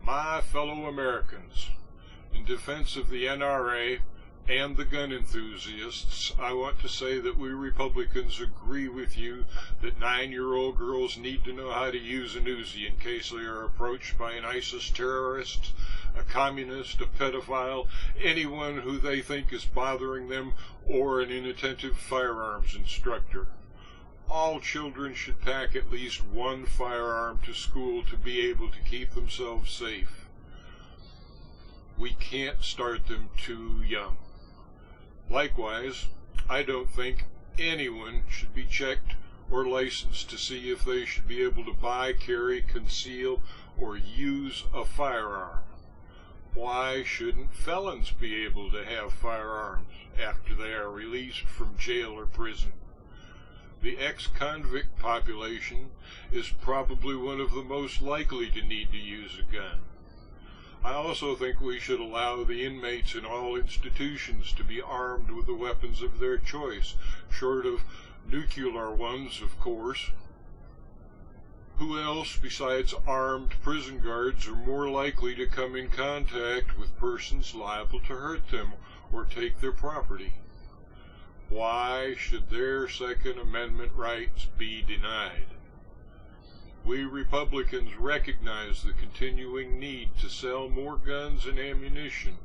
My fellow Americans, in defense of the NRA and the gun enthusiasts, I want to say that we Republicans agree with you that 9-year-old girls need to know how to use an Uzi in case they are approached by an ISIS terrorist, a communist, a pedophile, anyone who they think is bothering them, or an inattentive firearms instructor. All children should pack at least one firearm to school to be able to keep themselves safe. We can't start them too young. Likewise, I don't think anyone should be checked or licensed to see if they should be able to buy, carry, conceal, or use a firearm. Why shouldn't felons be able to have firearms after they are released from jail or prison? The ex-convict population is probably one of the most likely to need to use a gun. I also think we should allow the inmates in all institutions to be armed with the weapons of their choice, short of nuclear ones, of course. Who else besides armed prison guards are more likely to come in contact with persons liable to hurt them or take their property? Why should their Second Amendment rights be denied? We Republicans recognize the continuing need to sell more guns and ammunition.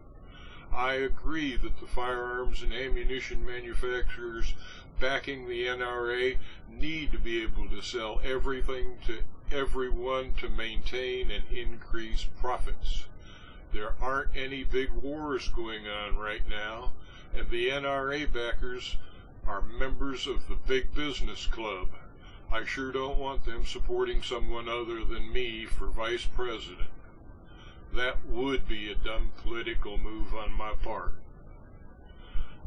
I agree that the firearms and ammunition manufacturers backing the NRA need to be able to sell everything to everyone to maintain and increase profits. There aren't any big wars going on right now, and the NRA backers are members of the big business club. I sure don't want them supporting someone other than me for vice president. That would be a dumb political move on my part.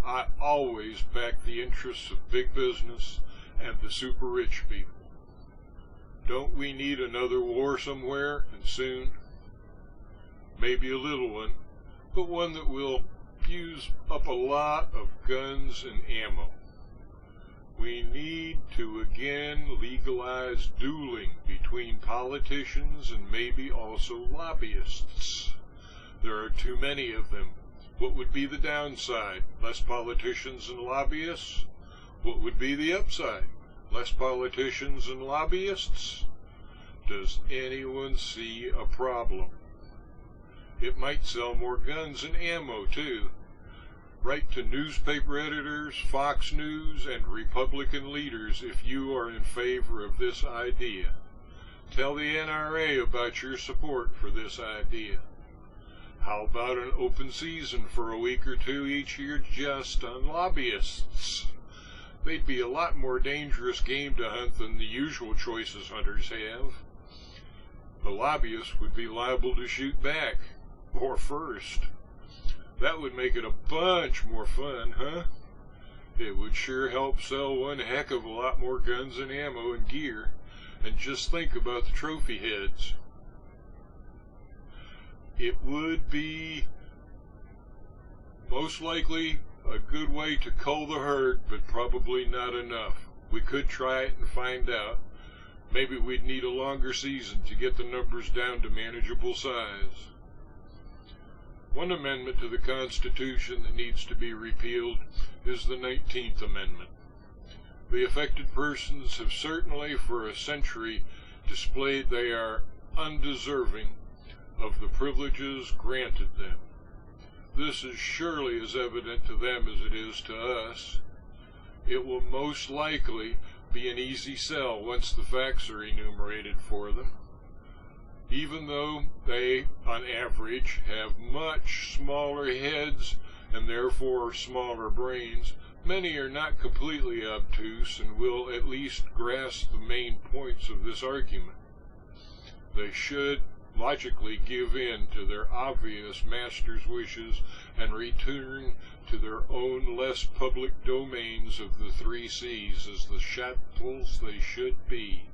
I always back the interests of big business and the super rich people. Don't we need another war somewhere, and soon? Maybe a little one, but one that will use up a lot of guns and ammo. We need to again legalize dueling between politicians and maybe also lobbyists. There are too many of them. What would be the downside? Less politicians and lobbyists? What would be the upside? Less politicians and lobbyists? Does anyone see a problem? It might sell more guns and ammo, too. Write to newspaper editors, Fox News, and Republican leaders if you are in favor of this idea. Tell the NRA about your support for this idea. How about an open season for a week or two each year just on lobbyists? They'd be a lot more dangerous game to hunt than the usual choices hunters have. The lobbyists would be liable to shoot back, or first. That would make it a bunch more fun, huh? It would sure help sell one heck of a lot more guns and ammo and gear. And just think about the trophy heads. It would be most likely a good way to cull the herd, but probably not enough. We could try it and find out. Maybe we'd need a longer season to get the numbers down to manageable size. One amendment to the Constitution that needs to be repealed is the 19th Amendment. The affected persons have certainly for a century displayed they are undeserving of the privileges granted them. This is surely as evident to them as it is to us. It will most likely be an easy sell once the facts are enumerated for them. Even though they, on average, have much smaller heads and therefore smaller brains, many are not completely obtuse and will at least grasp the main points of this argument. They should logically give in to their obvious master's wishes and return to their own less public domains of the 3 C's as the chattels they should be.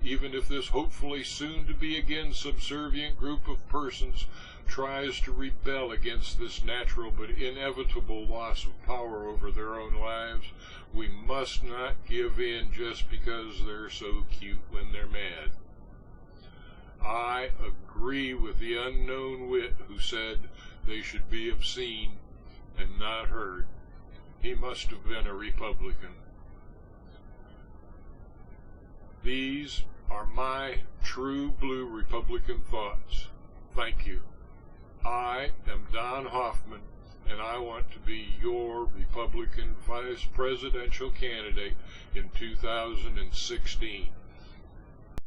Even if this hopefully soon-to-be again subservient group of persons tries to rebel against this natural but inevitable loss of power over their own lives, we must not give in just because they're so cute when they're mad. I agree with the unknown wit who said they should be obscene and not heard. He must have been a Republican. These are my true blue Republican thoughts. Thank you. I am Don Hoffman, and I want to be your Republican vice presidential candidate in 2016.